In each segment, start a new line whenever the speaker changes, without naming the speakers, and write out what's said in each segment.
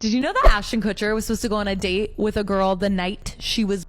Did you know that Ashton Kutcher was supposed to go on a date with a girl the night she was...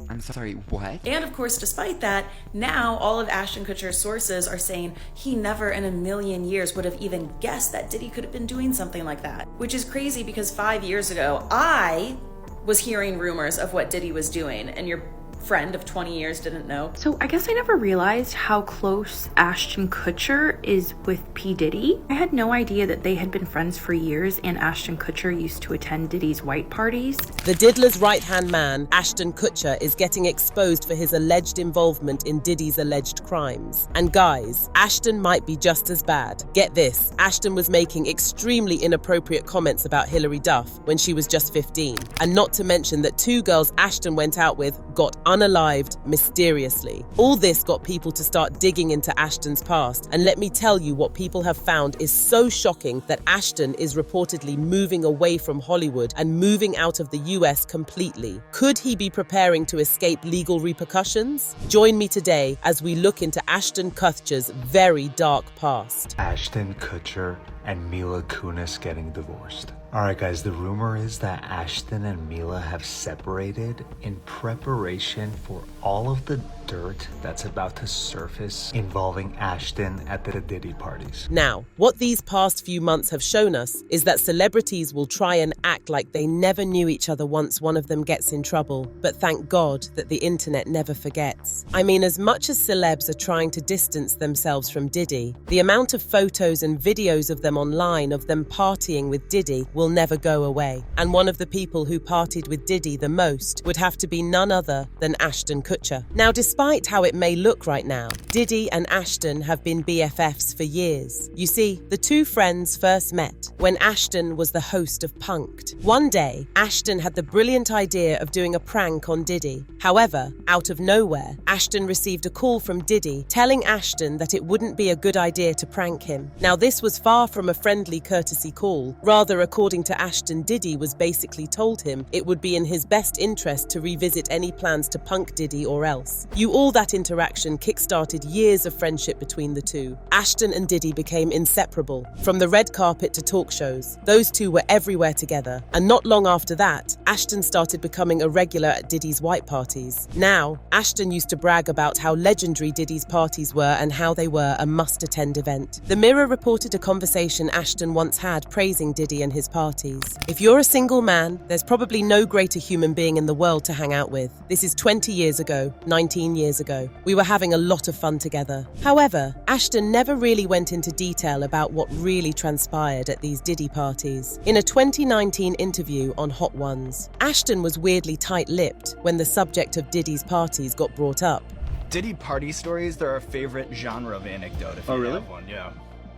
I'm sorry, what?
And of course, despite that, now all of Ashton Kutcher's sources are saying he never in a million years would have even guessed that Diddy could have been doing something like that. Which is crazy because 5 years ago, I was hearing rumors of what Diddy was doing, and your friend of 20 years didn't know.
So I guess I never realized how close Ashton Kutcher is with P. Diddy. I had no idea that they had been friends for years and Ashton Kutcher used to attend Diddy's white parties.
The Diddler's right-hand man, Ashton Kutcher, is getting exposed for his alleged involvement in Diddy's alleged crimes. And guys, Ashton might be just as bad. Get this, Ashton was making extremely inappropriate comments about Hillary Duff when she was just 15. And not to mention that 2 girls Ashton went out with got unalived mysteriously. All this got people to start digging into Ashton's past, and let me tell you, what people have found is so shocking that Ashton is reportedly moving away from Hollywood and moving out of the US completely. Could he be preparing to escape legal repercussions? Join me today as we look into Ashton Kuthcher's very dark past.
Ashton Kutcher and Mila Kunis getting divorced. Alright guys, the rumor is that Ashton and Mila have separated in preparation for all of the dirt that's about to surface involving Ashton at the Diddy parties.
Now, what these past few months have shown us is that celebrities will try and act like they never knew each other once one of them gets in trouble. But thank God that the internet never forgets. I mean, as much as celebs are trying to distance themselves from Diddy, the amount of photos and videos of them online of them partying with Diddy will never go away. And one of the people who partied with Diddy the most would have to be none other than Ashton Kutcher. Now, despite how it may look right now, Diddy and Ashton have been BFFs for years. You see, the 2 friends first met when Ashton was the host of Punk'd. One day, Ashton had the brilliant idea of doing a prank on Diddy. However, out of nowhere, Ashton received a call from Diddy telling Ashton that it wouldn't be a good idea to prank him. Now, this was far from a friendly courtesy call. Rather, according to Ashton, Diddy was basically told him it would be in his best interest to revisit any plans to punk Diddy or else. All that interaction kick-started years of friendship between the 2. Ashton and Diddy became inseparable. From the red carpet to talk shows, those 2 were everywhere together. And not long after that, Ashton started becoming a regular at Diddy's white parties. Now, Ashton used to brag about how legendary Diddy's parties were and how they were a must-attend event. The Mirror reported a conversation Ashton once had praising Diddy and his parties. If you're a single man, there's probably no greater human being in the world to hang out with. This is 20 years ago, 19 years ago. We were having a lot of fun together. However, Ashton never really went into detail about what really transpired at these Diddy parties. In a 2019 interview on Hot Ones, Ashton was weirdly tight-lipped when the subject of Diddy's parties got brought up.
Diddy party stories, they're our favorite genre of anecdote, if you
really?
have one, yeah.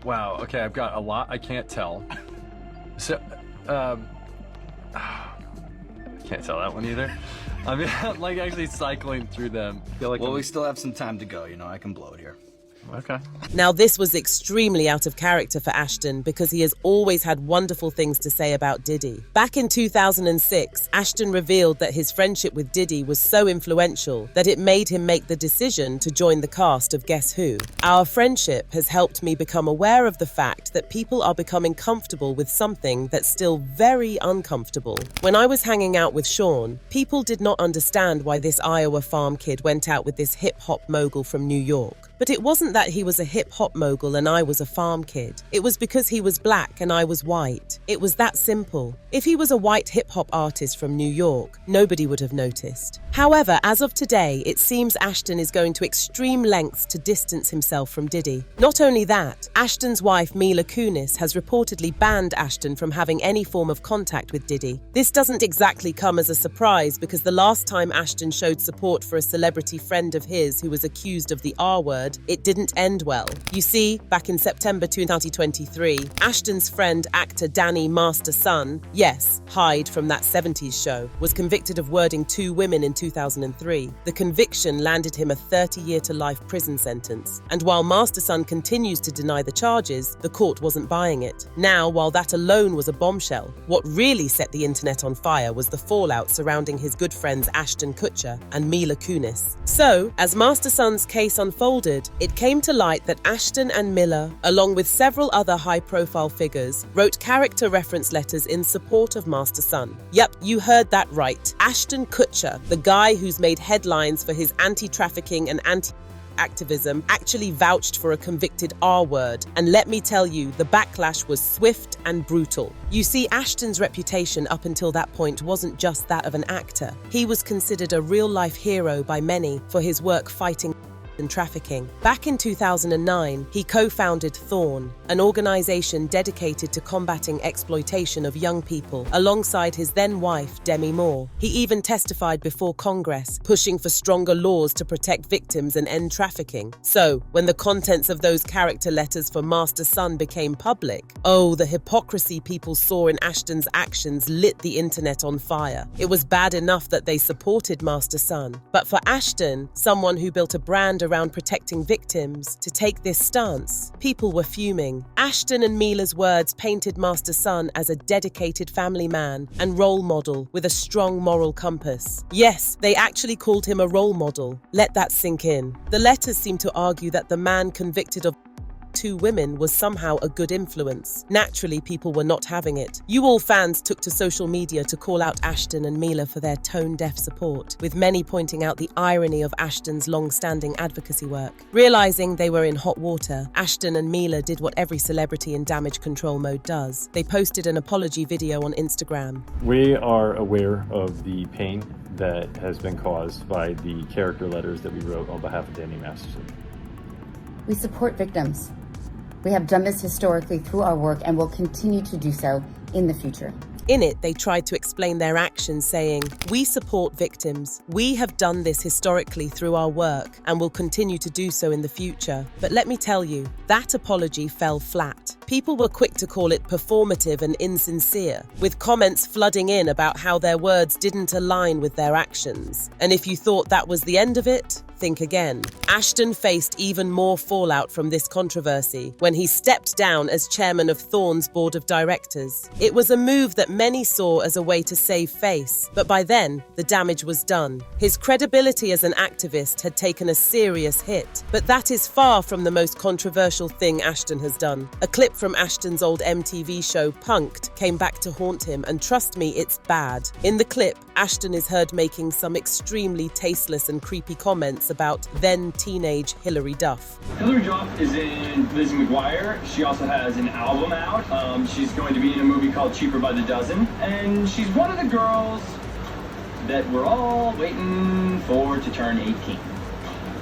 Wow, okay, I've got a lot I can't tell. So, can't tell that one either. I mean, I'm like actually cycling through them. Feel like
Well, we still have some time to go, I can blow it here.
Okay.
Now, this was extremely out of character for Ashton because he has always had wonderful things to say about Diddy. Back in 2006, Ashton revealed that his friendship with Diddy was so influential that it made him make the decision to join the cast of Guess Who. Our friendship has helped me become aware of the fact that people are becoming comfortable with something that's still very uncomfortable. When I was hanging out with Sean, people did not understand why this Iowa farm kid went out with this hip-hop mogul from New York. But it wasn't that he was a hip-hop mogul and I was a farm kid. It was because he was black and I was white. It was that simple. If he was a white hip-hop artist from New York, nobody would have noticed. However, as of today, it seems Ashton is going to extreme lengths to distance himself from Diddy. Not only that, Ashton's wife Mila Kunis has reportedly banned Ashton from having any form of contact with Diddy. This doesn't exactly come as a surprise because the last time Ashton showed support for a celebrity friend of his who was accused of the R word, it didn't end well. You see, back in September 2023, Ashton's friend, actor Danny Master Son, yes, Hyde from that 70s show, was convicted of wording 2 women in 2003. The conviction landed him a 30-year-to-life prison sentence. And while Master Son continues to deny the charges, the court wasn't buying it. Now, while that alone was a bombshell, what really set the internet on fire was the fallout surrounding his good friends Ashton Kutcher and Mila Kunis. So, as Master Son's case unfolded, considered, it came to light that Ashton and Miller, along with several other high-profile figures, wrote character reference letters in support of Master Son. Yep, you heard that right. Ashton Kutcher, the guy who's made headlines for his anti-trafficking and activism, actually vouched for a convicted R-word, and let me tell you, the backlash was swift and brutal. You see, Ashton's reputation up until that point wasn't just that of an actor. He was considered a real-life hero by many for his work fighting and trafficking. Back in 2009, he co-founded Thorn, an organization dedicated to combating exploitation of young people, alongside his then-wife, Demi Moore. He even testified before Congress, pushing for stronger laws to protect victims and end trafficking. So, when the contents of those character letters for Master Son became public, oh, the hypocrisy people saw in Ashton's actions lit the internet on fire. It was bad enough that they supported Master Son, but for Ashton, someone who built a brand around protecting victims, to take this stance, people were fuming. Ashton and Mila's words painted Master Son as a dedicated family man and role model with a strong moral compass. Yes, they actually called him a role model. Let that sink in. The letters seem to argue that the man convicted of 2 women was somehow a good influence. Naturally, people were not having it. You all fans took to social media to call out Ashton and Mila for their tone-deaf support, with many pointing out the irony of Ashton's long-standing advocacy work. Realizing they were in hot water, Ashton and Mila did what every celebrity in damage control mode does. They posted an apology video on Instagram.
We are aware of the pain that has been caused by the character letters that we wrote on behalf of Danny Masterson.
We support victims. We have done this historically through our work and will continue to do so in the future.
In it, they tried to explain their actions, saying, "We support victims. We have done this historically through our work and will continue to do so in the future." But let me tell you, that apology fell flat. People were quick to call it performative and insincere, with comments flooding in about how their words didn't align with their actions. And if you thought that was the end of it, think again. Ashton faced even more fallout from this controversy when he stepped down as chairman of Thorn's board of directors. It was a move that many saw as a way to save face, but by then, the damage was done. His credibility as an activist had taken a serious hit, but that is far from the most controversial thing Ashton has done. A clip from Ashton's old MTV show, Punk'd, came back to haunt him, and trust me, it's bad. In the clip, Ashton is heard making some extremely tasteless and creepy comments about then-teenage Hillary Duff.
Hillary Duff is in Lizzie McGuire. She also has an album out. She's going to be in a movie called Cheaper by the Dozen. And she's one of the girls that we're all waiting for to turn 18,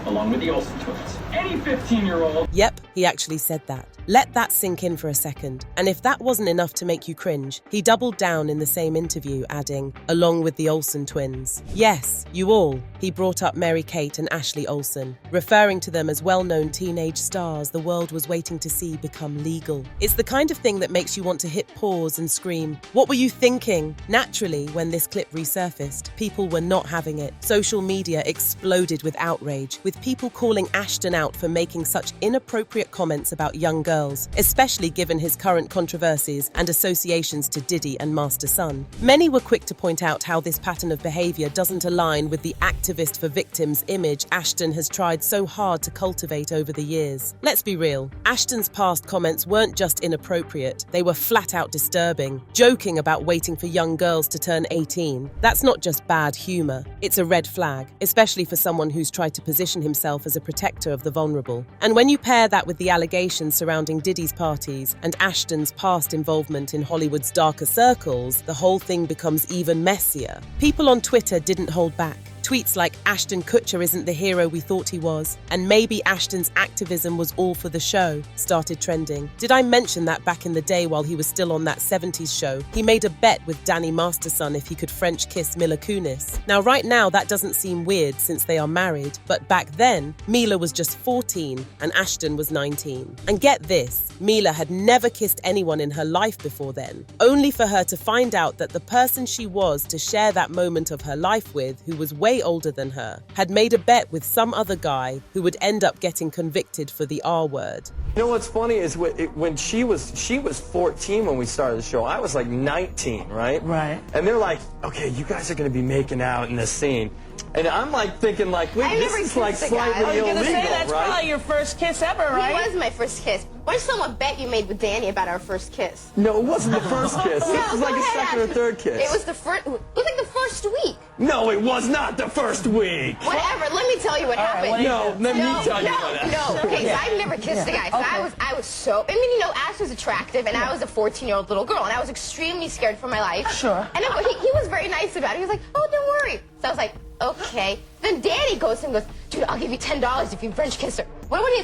along with the Olsen twins. Any 15-year-old.
Yep, he actually said that. Let that sink in for a second. And if that wasn't enough to make you cringe, he doubled down in the same interview, adding, along with the Olsen twins. Yes, you all. He brought up Mary-Kate and Ashley Olsen, referring to them as well-known teenage stars the world was waiting to see become legal. It's the kind of thing that makes you want to hit pause and scream, "What were you thinking?" Naturally, when this clip resurfaced, people were not having it. Social media exploded with outrage, with people calling Ashton out for making such inappropriate comments about young girls, especially given his current controversies and associations to Diddy and Master Son. Many were quick to point out how this pattern of behavior doesn't align with the activist for victims image Ashton has tried so hard to cultivate over the years. Let's be real, Ashton's past comments weren't just inappropriate, they were flat out disturbing. Joking about waiting for young girls to turn 18, that's not just bad humor, it's a red flag, especially for someone who's tried to position himself as a protector of the vulnerable. And when you pair that with the allegations surrounding Diddy's parties and Ashton's past involvement in Hollywood's darker circles, the whole thing becomes even messier. People on Twitter didn't hold back. Tweets like Ashton Kutcher isn't the hero we thought he was, and maybe Ashton's activism was all for the show, started trending. Did I mention that back in the day while he was still on that 70s show, he made a bet with Danny Masterson if he could French kiss Mila Kunis? Now right now that doesn't seem weird since they are married, but back then, Mila was just 14 and Ashton was 19. And get this, Mila had never kissed anyone in her life before then, only for her to find out that the person she was to share that moment of her life with, who was way older than her, had made a bet with some other guy who would end up getting convicted for the R word.
You know what's funny is when she was 14 when we started the show. I was like 19, right?
Right.
And they're like, okay, you guys are going to be making out in this scene. And I'm like thinking like, wait, this is like slightly illegal,
that's
right?
probably your first kiss ever, right?
It was my first kiss. What's someone bet you made with Danny about our first kiss?
No, it wasn't the first kiss.
No,
It was like
go
a
ahead,
second or
Ashton.
third kiss.
It was the first. It was like the first week.
No, it was not the first week.
Whatever. Let me tell you what happened.
Let me tell you what happened.
No. Okay, so I've never kissed a guy. So I was so. I mean, Ash was attractive, and I was a 14-year-old little girl, and I was extremely scared for my life.
Sure.
And he was very nice about it. He was like, "Oh, don't worry." So I was like, "Okay." Then Danny goes and goes, "Dude, I'll give you $10 if you French kiss her." What would you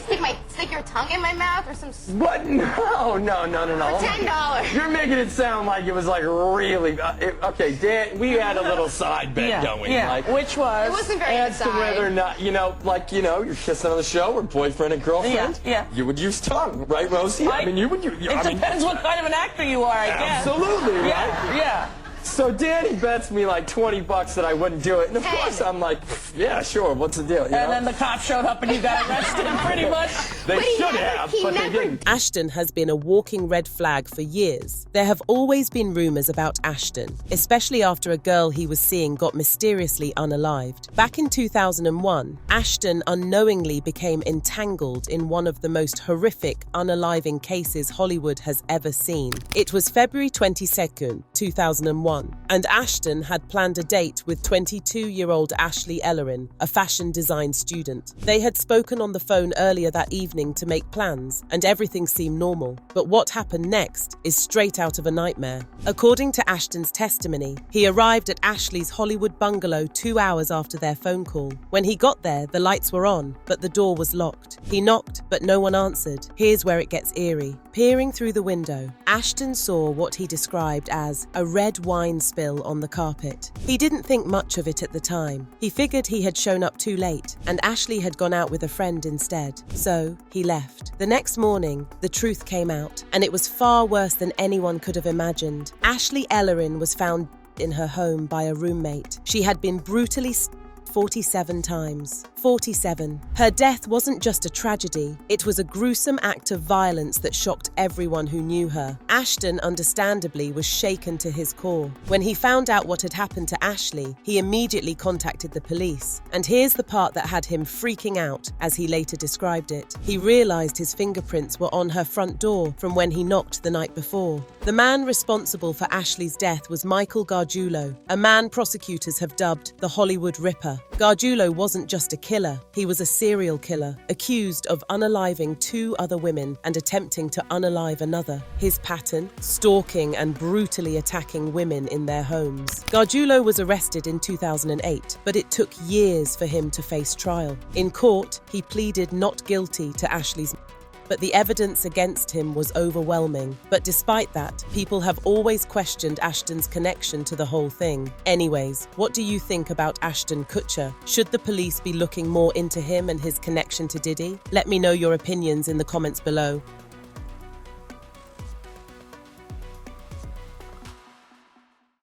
stick your tongue in my mouth or some?
What? No.
For $10.
You're making it sound like it was like really. Okay, Dan, we had a little side bet going.
Yeah.
Like,
Which was?
It wasn't very
as to whether or not, you're kissing on the show or boyfriend and girlfriend.
Yeah.
You would use tongue, right, Rosie? I mean, you would.
It depends what kind of an actor you are, I guess.
Absolutely, right?
Yeah.
So Danny bets me like $20 that I wouldn't do it, and of course I'm like, yeah, sure. What's the deal?
And then the cops showed up and you got arrested, pretty much.
They should have, but they didn't.
Ashton has been a walking red flag for years. There have always been rumors about Ashton, especially after a girl he was seeing got mysteriously unalived. Back in 2001, Ashton unknowingly became entangled in one of the most horrific unaliving cases Hollywood has ever seen. It was February 22nd, 2001. And Ashton had planned a date with 22-year-old Ashley Ellerin, a fashion design student. They had spoken on the phone earlier that evening to make plans, and everything seemed normal. But what happened next is straight out of a nightmare. According to Ashton's testimony, he arrived at Ashley's Hollywood bungalow 2 hours after their phone call. When he got there, the lights were on, but the door was locked. He knocked, but no one answered. Here's where it gets eerie. Peering through the window, Ashton saw what he described as a red wine spill on the carpet. He didn't think much of it at the time. He figured he had shown up too late, and Ashley had gone out with a friend instead. So he left. The next morning, the truth came out, and it was far worse than anyone could have imagined. Ashley Ellerin was found in her home by a roommate. She had been brutally 47 times. 47. Her death wasn't just a tragedy, it was a gruesome act of violence that shocked everyone who knew her. Ashton, understandably, was shaken to his core. When he found out what had happened to Ashley, he immediately contacted the police. And here's the part that had him freaking out, as he later described it. He realized his fingerprints were on her front door from when he knocked the night before. The man responsible for Ashley's death was Michael Gargiulo, a man prosecutors have dubbed the Hollywood Ripper. Gargiulo wasn't just a killer, he was a serial killer, accused of unaliving 2 other women and attempting to unalive another. His pattern? Stalking and brutally attacking women in their homes. Gargiulo was arrested in 2008, but it took years for him to face trial. In court, he pleaded not guilty to Ashley's but the evidence against him was overwhelming. But despite that, people have always questioned Ashton's connection to the whole thing. Anyways, what do you think about Ashton Kutcher? Should the police be looking more into him and his connection to Diddy? Let me know your opinions in the comments below.